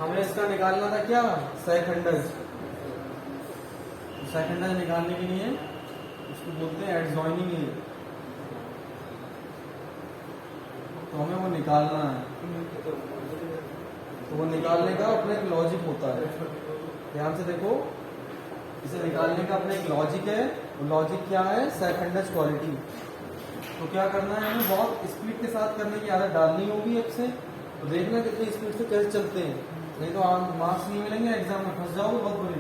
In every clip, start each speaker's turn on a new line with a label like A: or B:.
A: हमें इसका निकालना था क्या, सहखंडज। सहखंडज निकालने के लिए उसको बोलते हैं एडजॉइनिंग ए, तो हमें वो निकालना है। तो वो निकालने का अपना एक लॉजिक होता है, ध्यान से देखो, इसे निकालने का अपना एक लॉजिक है। वो लॉजिक क्या है, सहखंडज क्वालिटी। तो क्या करना है, हमें बहुत स्पीड के साथ करने की आदत डालनी होगी अब से। तो देखना कितनी स्पीड से कैसे चलते हैं, नहीं तो आप मार्क्स नहीं मिलेंगे, एग्जाम में फंस जाओगे बहुत बुरे।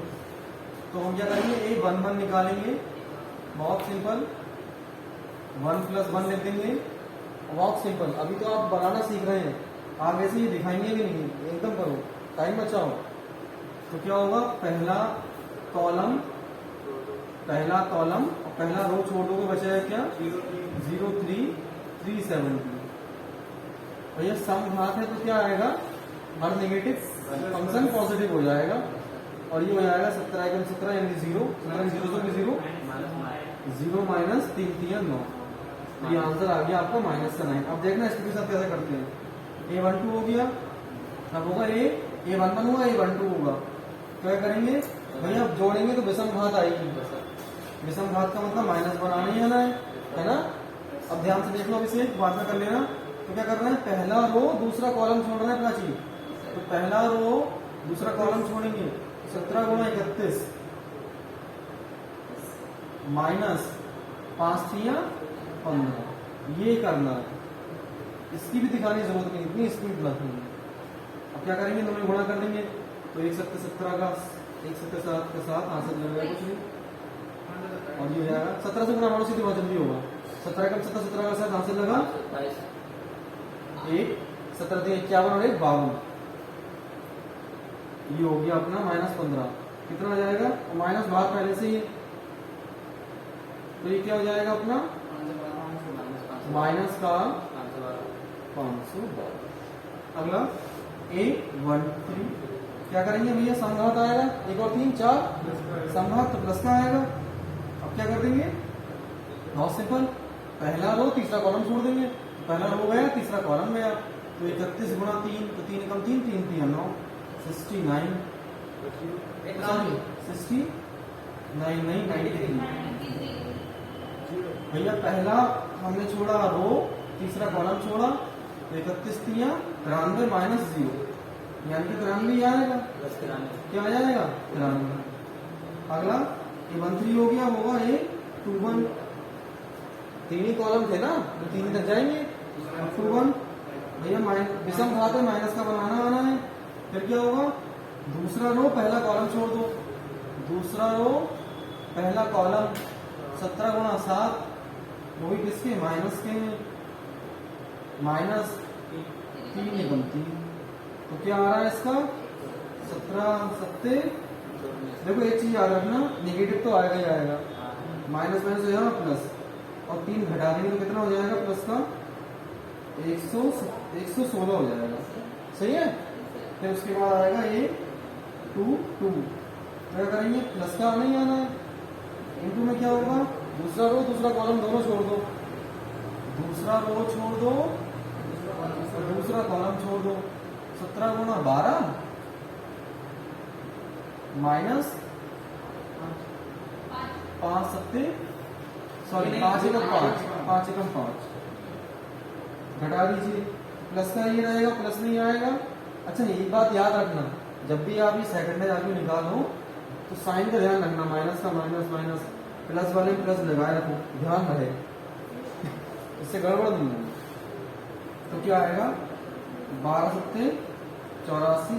A: तो हम क्या करेंगे, ए 1 निकालेंगे, बहुत सिंपल, 1 + 1 लिख देंगे, बहुत सिंपल। अभी तो आप बनाना सीख रहे हैं, आप वैसे ही दिखाएंगे भी नहीं, एकदम करो, टाइम बचाओ। तो क्या होगा, पहला कॉलम और पहला रो छोड़ दोगे, बचेगा क्या, 0 3 3 7। भैया सम घात है तो क्या आएगा, हर नेगेटिव फंक्शन पॉजिटिव हो जाएगा, और ये हो जाएगा 17 × 17 यानी 0, 0 तो भी 0, 0 - 3 3 9। ये आंसर आ गया आपका -9। अब देखना इसके साथ कैसे करते हैं। A12 हो गया, अब होगा A11 होगा, A12 होगा। क्या करेंगे भैया, अब जोड़ेंगे तो विषम घात आएगी। विषम घात का मतलब माइनस बनाना ही है ना। अब ध्यान से देख लो, इसे बाद में कर लेना। तो क्या करना है, पहला रो दूसरा कॉलम छोड़ना है प्राची। तो पहला रो दूसरा कॉलम छोड़ेंगे, 17 × 31 -5 3 15, ये करना है। इसकी भी दिखाने की जरूरत नहीं, इतनी स्पीड रखनी है। अब क्या करेंगे, दोनों गुणा कर देंगे, तो 1 7 17 का 1 7 7 का 7 आंसर लगेगा कुछ नहीं, और ये हो जाएगा 17 से गुणा मारो, सीधे बहुत जल्दी होगा। 17 × 17 17 का 7 आंसर लगा 1 17 3 51 और 1 52। ये हो गया अपना -15। कितना हो जाएगा, माइनस बाहर पहले से ही, तो ये क्या हो जाएगा अपना माइनस का 512। अगला A13 क्या करेंगे भैया, समघात आएगा, 1 और 3 4, समघात तो प्लस का आएगा। अब क्या कर देंगे, बहुत सिंपल, पहला रो तीसरा कॉलम छोड़ देंगे। पहला रो गया, तीसरा कॉलम गया, तो 31 × 3, तो 3 × 3 3 3 9 69 नहीं 93। भैया पहला हमने छोड़ा रो, तीसरा कॉलम छोड़ा, तो 31 3 93 -0, यानी कि 93 आएगा, क्या आ जाएगा 93। अगला A13 हो गया, होगा A21, 3 ही कॉलम थे ना, तो 3 तक जाएंगे। 21 भैया विषम घात है, माइनस का बनाना आना है। फिर क्या होगा, दूसरा रो पहला कॉलम छोड़ दो, दूसरा रो पहला कॉलम 17 × 7, वो भी किसके, माइनस के, -3 × 3। तो क्या आ रहा है इसका 17 7। देखो एक चीज याद रखना, नेगेटिव तो आएगा ही आएगा, माइनस हो जाएगा प्लस, और 3 घटा देंगे तो कितना हो जाएगा, प्लस का 116 हो जाएगा, सही है। फिर उसके बाद आएगा ये 2 2, क्या करेंगे, प्लस का नहीं आना है, इनटू में क्या होगा, दूसरा रो दूसरा कॉलम दोनों छोड़ दो, दूसरा रो छोड़ दो और दूसरा कॉलम छोड़ दो। 17 × 12 माइनस 5 7 सॉरी 5 × 5 5 × 5 घटा दीजिए, प्लस का ये रहेगा, प्लस नहीं आएगा। अच्छा एक बात याद रखना, जब भी आप ये सेकंड वैल्यू निकालो तो साइन का ध्यान रखना, माइनस का माइनस माइनस, प्लस वाले प्लस लगाए रखो, ध्यान रहे, इससे गड़बड़ नहीं है। तो क्या आएगा 12 7 84,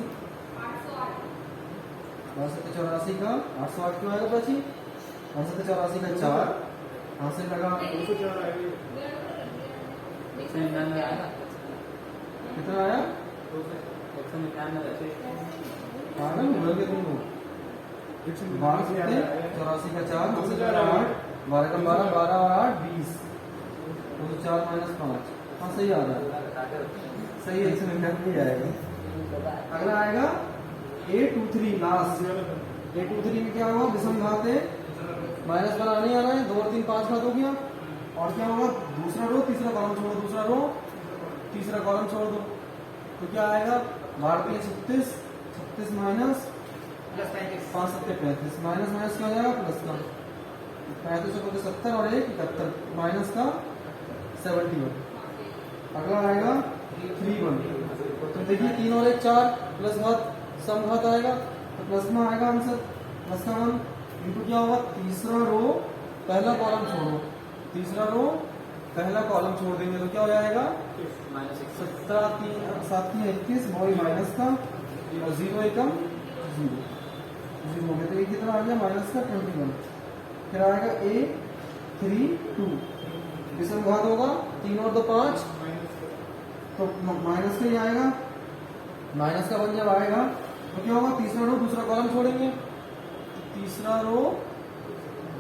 A: 12 7 84 का 808 क्यों आएगा प्राची, 12 7 84 का 4 यहाँ से लगा, कितना आया, पागल बोलोगे तुम लोग। 12 7 84 का 4, 8 12 का 12 12 और 8 20, 4 - 5, हाँ सही आ रहा है, सही है, इसमें नहीं आएगा। अगला आएगा A23 लास्ट। A23 में क्या होगा, विषम घात है, माइनस वाला नहीं आ रहा है, 2 और 3 5 घात हो गया, और क्या होगा, दूसरा रो तीसरा कॉलम छोड़ो, दूसरा रो तीसरा कॉलम छोड़ दो, तो क्या आएगा 12 3 36 36 माइनस
B: प्लस 35
A: 5 7 35 माइनस माइनस क्या हो जाएगा प्लस का 35 को 70 और 1 71 माइनस का 71। अगला आएगा 31। तो देखिए 3 और 1 4 प्लस घात सम घात आएगा तो प्लस में आएगा आंसर प्लस का 1 इनटू क्या होगा तीसरा रो पहला कॉलम छोड़ो तीसरा रो पहला कॉलम छोड़ देंगे तो क्या हो जाएगा
B: माइनस
A: 17 3 7 3 21 वही माइनस का और 0 एकम 0 0 हो गया तो ये कितना आ गया माइनस का 21। फिर आएगा a 3 2 इसमें घात होगा 3 और 2 5 तो माइनस का ही आएगा माइनस का 1 जब आएगा तो क्या होगा तीसरा रो दूसरा कॉलम छोड़ेंगे तो तीसरा रो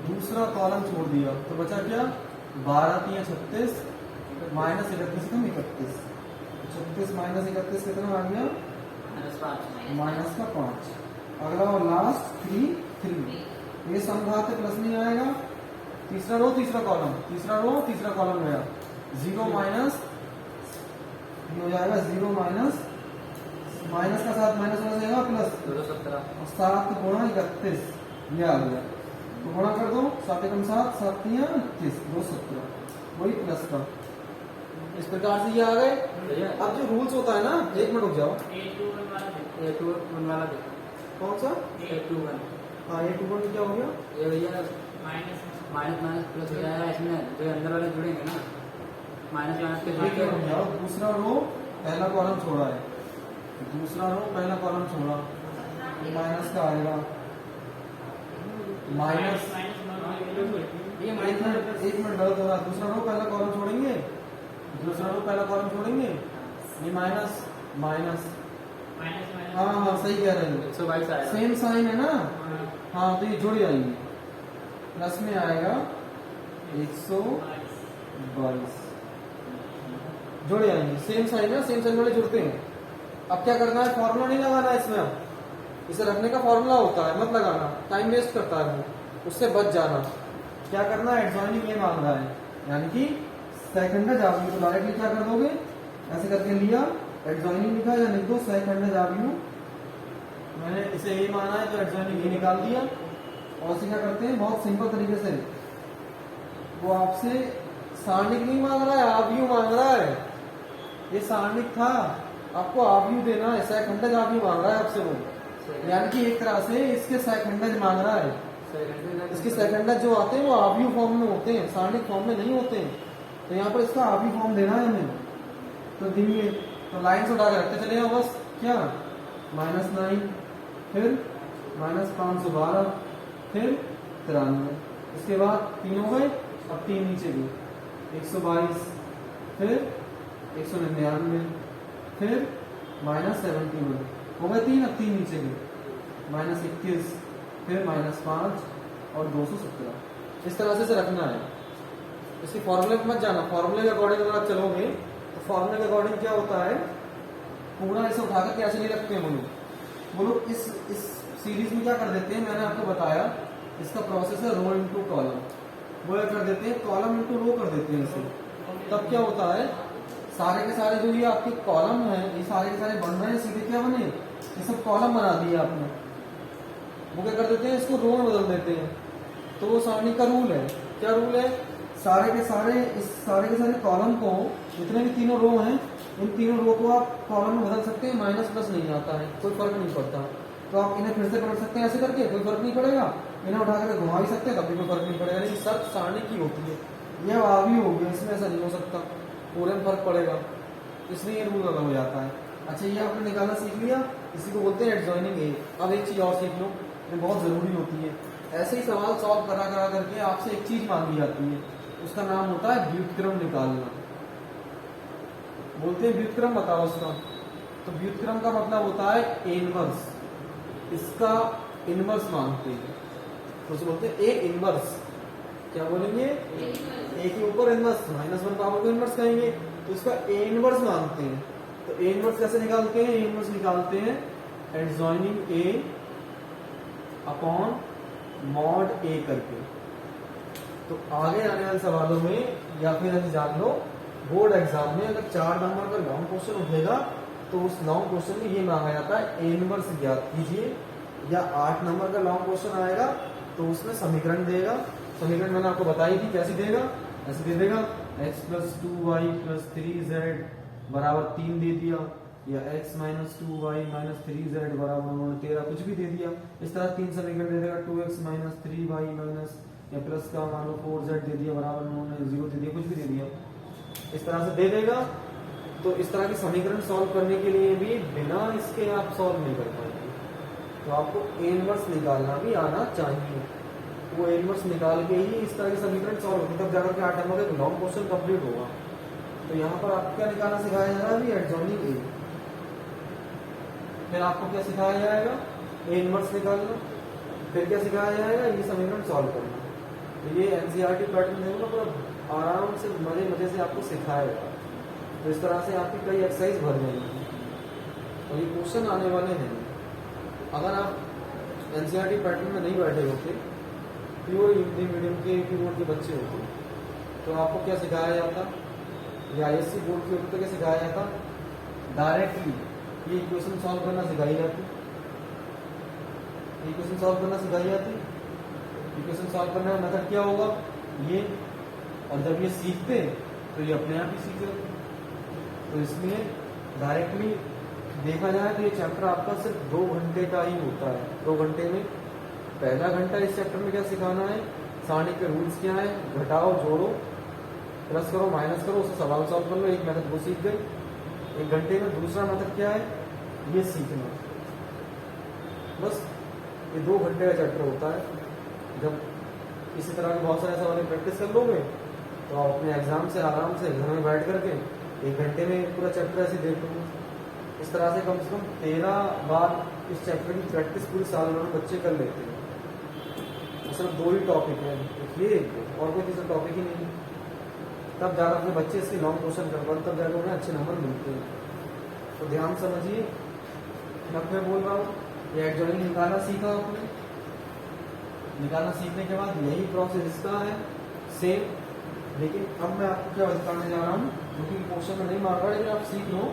A: दूसरा कॉलम छोड़ दिया तो बचा क्या 12 3 36 माइनस 31 कम 31 36 माइनस 31 कितना आ गया
B: माइनस 5
A: माइनस का 5। अगला और लास्ट 3 3 ये समघात है प्लस नहीं आएगा तीसरा रो तीसरा कॉलम गया 0 माइनस हो जाएगा 0 माइनस माइनस का 7 माइनस हो जाएगा प्लस
B: 217
A: 7 गुणा 31 ये आ गया तो गुणा कर दो 7 एकम 7 7 3 21 217 वही प्लस का इस प्रकार से ये आ गए। अब जो रूल्स होता है ना 1 मिनट रुक जाओ
B: A21 वाला देखो
A: कौन सा
B: A21
A: हाँ ये 2 1 क्या हो गया
B: ये भैया माइनस माइनस प्लस हो जाएगा इसमें जो अंदर वाले जुड़ेंगे ना माइनस माइनस के जुड़
A: एक
B: के
A: मिनट रुक जाओ दूसरा रो पहला कॉलम छोड़ा है दूसरा रो पहला कॉलम छोड़ा माइनस का आएगा माइनस
B: ये
A: एक मिनट गलत हो रहा है दूसरा रो पहला कॉलम छोड़ेंगे दूसरा रो पहला कॉलम छोड़ेंगे ये माइनस माइनस हाँ हाँ सही कह रहे हो
B: 122 आएगा
A: सेम साइन है ना हाँ तो ये जुड़ जाएंगे प्लस में आएगा 122 जुड़ जाएंगे सेम साइन है सेम साइन वाले जुड़ते हैं। अब क्या करना है फॉर्मूला नहीं लगाना है इसमें अब इसे रखने का फॉर्मूला होता है मत लगाना टाइम वेस्ट करता है वो उससे बच जाना। क्या करना है एडजॉइनिंग ये मांग रहा है यानी कि सेकंड जावी तो डायरेक्टली क्या कर दोगे ऐसे करके लिया एडजॉइनिंग लिखा या लिख दो सेकंड जावी मैंने इसे ये माना है तो एडजॉइनिंग ये निकाल दिया और इसे क्या करते हैं बहुत सिंपल तरीके से वो आपसे सारणिक नहीं मांग रहा है आव्यू मांग रहा है ये सारणिक था आपको आव्यू देना है सेकंड आव्यू मांग रहा है आपसे वो यानी कि एक तरह से इसके सेकंडज मांग रहा है इसके सेकंडज जो आते हैं वो आव्यू फॉर्म में होते हैं सारणिक फॉर्म में नहीं होते हैं तो यहाँ पर इसका आव्यू फॉर्म देना है हमें तो दिए तो लाइन से उठा के रखते चले जाओ बस क्या -9 फिर -512 फिर 93 इसके बाद 3 हो गए अब 3 नीचे गए 122 फिर 199 फिर -71 हो गए 3 अब 3 नीचे गए -21 फिर -5 और 217 इस तरह से इसे रखना है। इसके फॉर्मूले पे मत जाना फॉर्मूले के अकॉर्डिंग अगर आप चलोगे तो फॉर्मूले के अकॉर्डिंग क्या होता है पूरा इसे उठाकर कैसे नहीं रखते हैं वो लोग इस सीरीज में क्या कर देते हैं मैंने आपको बताया इसका प्रोसेस है रो इनटू कॉलम वो क्या कर देते हैं कॉलम इनटू रो कर देते हैं इसे तब क्या होता है सारे के सारे जो ये आपके कॉलम है ये सारे के सारे बन रहे हैं सीधे क्या बने ये सब कॉलम बना दिए आपने वो क्या कर देते हैं इसको रो में बदल देते हैं तो वो सारणी का रूल है क्या रूल है सारे के सारे कॉलम को जितने भी तीनों रो हैं इन तीनों रो को आप कॉलम में बदल सकते हैं माइनस प्लस नहीं आता है कोई फर्क नहीं पड़ता तो आप इन्हें फिर से पलट सकते हैं ऐसे करके कोई फर्क नहीं पड़ेगा इन्हें उठा कर घुमा ही सकते हैं तब भी कोई फर्क नहीं पड़ेगा लेकिन सब सारणी की होती है यह आवी हो गया इसमें ऐसा नहीं हो सकता पूरे में फर्क पड़ेगा इसलिए ये रूल अलग हो जाता है। अच्छा ये आपने निकालना सीख लिया इसी को बोलते हैं एडजॉइनिंग ए। अब एक चीज और सीख लो ये बहुत जरूरी होती है ऐसे ही सवाल सॉल्व करा करके आपसे एक चीज मांगी जाती है उसका नाम होता है व्युत्क्रम निकालना बोलते हैं व्युत्क्रम बताओ उसका तो व्युत्क्रम का मतलब होता है इनवर्स इसका इनवर्स मांगते हैं तो उसे बोलते हैं ए इनवर्स क्या बोलेंगे ए के ऊपर इनवर्स -1 पावर को इनवर्स कहेंगे तो इसका ए इनवर्स मांगते हैं तो ए इनवर्स कैसे निकालते हैं ए इनवर्स निकालते हैं एडजॉइनिंग ए अपॉन मॉड ए करके। तो आगे आने वाले सवालों में या फिर ऐसे जान लो बोर्ड एग्जाम में अगर 4 नंबर का लॉन्ग क्वेश्चन उठेगा तो उस लॉन्ग क्वेश्चन में ये मांगा जाता है ए इनवर्स ज्ञात कीजिए, या 8 नंबर का लॉन्ग क्वेश्चन आएगा तो उसमें समीकरण देगा। समीकरण मैंने आपको बताई थी कैसी देगा, ऐसे दे देगा x + 2y + 3z बराबर 3 दे दिया, या x - 2y - 3z बराबर उन्होंने 13 कुछ भी दे दिया। इस तरह 3 समीकरण दे देगा, 2x - 3y माइनस या प्लस का मान लो 4z दे दिया बराबर उन्होंने 0 दे दिया, कुछ भी दे दिया, इस तरह से दे देगा। तो इस तरह के समीकरण सॉल्व करने के लिए भी बिना इसके आप सॉल्व नहीं कर पाएंगे, तो आपको ए इनवर्स निकालना भी आना चाहिए। वो ए इनवर्स निकाल के ही इस तरह के समीकरण सॉल्व होंगे, तब जाकर के 8 नंबर का लॉन्ग क्वेश्चन कंप्लीट होगा। तो यहाँ पर आपको क्या निकालना सिखाया जा रहा है अभी, एडजॉइनिंग ए। फिर आपको क्या सिखाया जाएगा, ए इनवर्स निकालना, फिर क्या सिखाया जाएगा, ये समीकरण सॉल्व करना। तो ये एनसीईआरटी पैटर्न देखो ना, पूरा आराम से मजे से आपको सिखाएगा। तो इस तरह से आपकी कई एक्सरसाइज भर जाएंगी और ये क्वेश्चन आने वाले हैं। अगर आप एनसीईआरटी पैटर्न में नहीं बैठे होते, प्योर हिंदी मीडियम के प्योर के बच्चे होते, तो आपको क्या सिखाया जाता, या आईएससी बोर्ड के होते तो क्या सिखाया जाता, डायरेक्टली ये इक्वेशन सॉल्व करना सिखाई जाती, इक्वेशन सॉल्व करना सिखाई जाती। इक्वेशन सॉल्व करने का मेथड क्या होगा, ये, और जब ये सीखते तो ये अपने आप ही सीख जाते। तो इसलिए डायरेक्टली देखा जाए तो ये चैप्टर आपका सिर्फ 2 घंटे का ही होता है। 2 घंटे में पहला घंटा इस चैप्टर में क्या सिखाना है, सारणी के रूल्स क्या है, घटाओ जोड़ो प्लस करो माइनस करो, उससे सवाल सॉल्व कर लो, एक मेथड वो सीख गए 1 घंटे में। दूसरा मेथड क्या है, ये सीखना। बस ये 2 घंटे का चैप्टर होता है। जब इसी तरह के बहुत सारे सवाल प्रैक्टिस कर लोगे तो आप अपने एग्जाम से आराम से घर में बैठ करके 1 घंटे में पूरा चैप्टर ऐसे देख लूँगा। इस तरह से कम 13 बार इस चैप्टर की प्रैक्टिस पूरी साल भर में बच्चे कर लेते हैं। सिर्फ 2 ही टॉपिक है, ये और कोई तीसरा टॉपिक ही नहीं। तब जाकर अपने बच्चे इसके लॉन्ग क्वेश्चन कर पाते, तब जाकर उन्हें अच्छे नंबर मिलते हैं। तो ध्यान समझिए, मैं बोल रहा हूँ, ये एडजॉइनिंग निकालना सीखा आपने, निकालना सीखने के बाद यही प्रोसेस इसका है सेम। लेकिन अब मैं आपको क्या बताने जा रहा हूँ, जो कि क्वेश्चन में नहीं मांग रहा है, लेकिन आप सीख लो।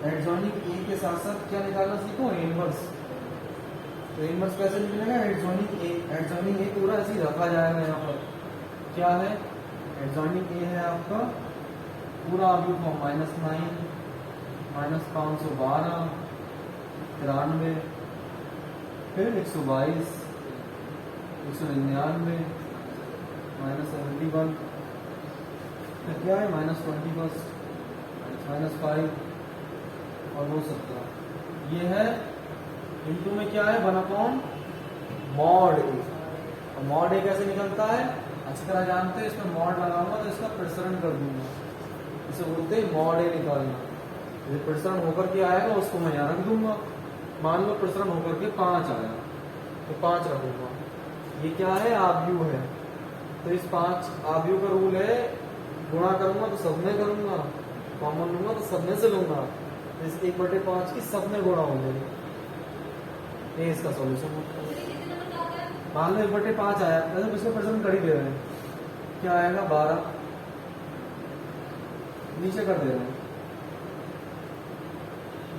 A: एडजॉइनिंग ए के साथ साथ क्या निकालना सीखो, इनवर्स। तो इनवर्स कैसे निकलेगा, एडजॉइनिंग ए। एडजॉइनिंग ए पूरा ऐसे ही रखा जाएगा। यहाँ पर क्या है, एडजॉइनिंग ए है आपका पूरा आव्यूह फॉर्म -9 -512 93 फिर 122 199 -71 फिर क्या है -21 -5 और वो 17। ये है इंटू में क्या है 1/mod ए। और मॉड ए कैसे निकलता है, अच्छी तरह जानते हैं। इसमें मॉड लगाऊंगा तो इसका प्रसरण कर दूंगा, इसे बोलते हैं मॉड ए निकालना। ये प्रसरण होकर के आएगा उसको मैं यहाँ रख दूंगा। मान लो प्रसरण होकर के 5 आया तो 5 रखूंगा। ये क्या है, आव्यूह है। तो इस 5 आव्यूह का रूल है, गुणा करूंगा तो सब में करूंगा, कॉमन लूंगा तो सब में से लूंगा। इस 1/5 की सब में गुणा हो जाएगी। ये इसका सॉल्यूशन है। मान लो 1/5 आया, वैसे इसको प्रसन्न कर ही दे रहे हैं, क्या आएगा 12, नीचे कर दे रहे हैं।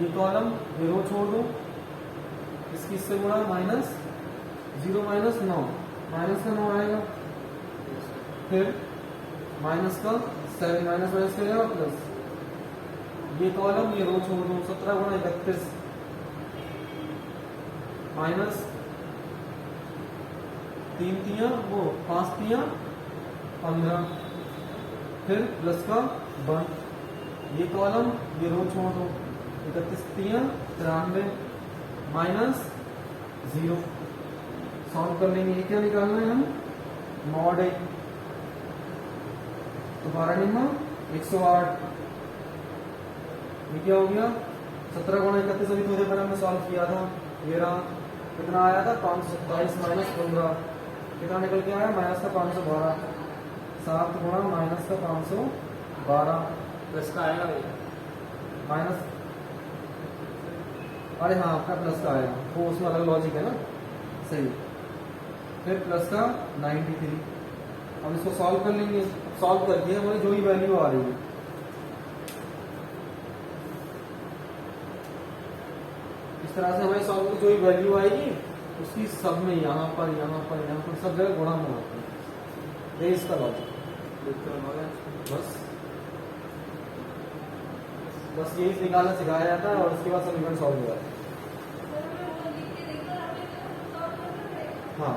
A: ये कॉलम ये रो छोड़ दो, इसकी इससे गुणा -0 -9 माइनस का 9 आएगा, फिर माइनस का 7 माइनस हो जाएगा प्लस। ये कॉलम ये रो छोड़ दो, 17 गुणा 31 माइनस 3 तियां वो 5 तियां 15 फिर प्लस का 1। ये कॉलम ये रो छोड़ दो, 31 तियां 93 माइनस 0। सॉल्व कर लेंगे। ये क्या निकालना है हम, मॉड ए। तो 12 निम्न 108। ये क्या हो गया 17 गुणा 31 अभी थोड़े पर हमने सॉल्व किया था। ये रहा कितना आया था 527 माइनस 15 कितना निकल के आया माइनस का 512। 7 गुणा माइनस का 512
B: प्लस का आएगा
A: माइनस, अरे हाँ आपका प्लस का आएगा, वो उसमें अलग लॉजिक है ना, सही। फिर प्लस का 93। अब इसको सॉल्व कर लेंगे। सॉल्व करके हमारी जो ही वैल्यू आ रही है इस तरह से हमें सॉल्व की जो भी वैल्यू आएगी उसकी सब में यहाँ पर सब जगह गुणा में होता है। ये इसका लॉजिक। बस बस यही निकालना सिखाया जाता है और उसके बाद समीकरण सॉल्व हो जाता है। हाँ